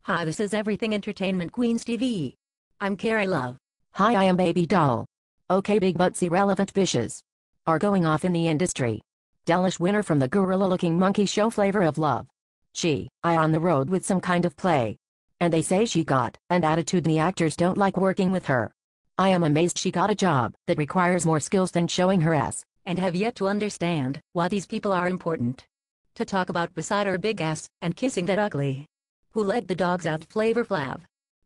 Hi, this is Everything Entertainment Queens TV. I'm Carrie Love. Hi, I am Baby Doll. Okay, big butts irrelevant bitches are going off in the industry. Delish winner from the gorilla-looking monkey show Flavor of Love. I on the road with some kind of play. And they say she got an attitude and the actors don't like working with her. I am amazed she got a job that requires more skills than showing her ass. And have yet to understand why these people are important. To talk about beside her big ass and kissing that ugly. Who let the dogs out Flavor Flav?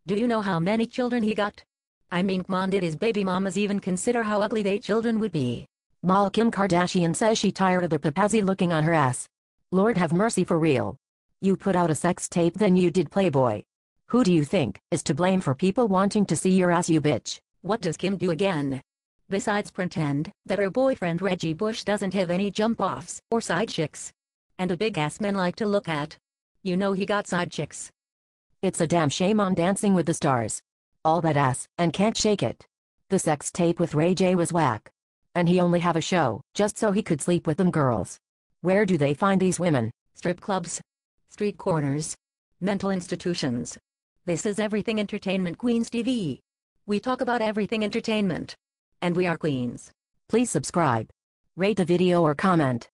Do you know how many children he got? I mean, come on, did his baby mamas even consider how ugly they children would be? Mal Kim Kardashian says she tired of the paparazzi looking on her ass. Lord have mercy for real. You put out a sex tape then you did Playboy. Who do you think is to blame for people wanting to see your ass, you bitch? What does Kim do again? Besides pretend that her boyfriend Reggie Bush doesn't have any jump-offs or side chicks. And a big ass men like to look at. You know he got side chicks. It's a damn shame on Dancing with the Stars. All that ass, and can't shake it. The sex tape with Ray J was whack. And he only have a show, just so he could sleep with them girls. Where do they find these women? Strip clubs, street corners, mental institutions. This is Everything Entertainment Queens TV. We talk about everything entertainment. And we are queens. Please subscribe, rate the video or comment.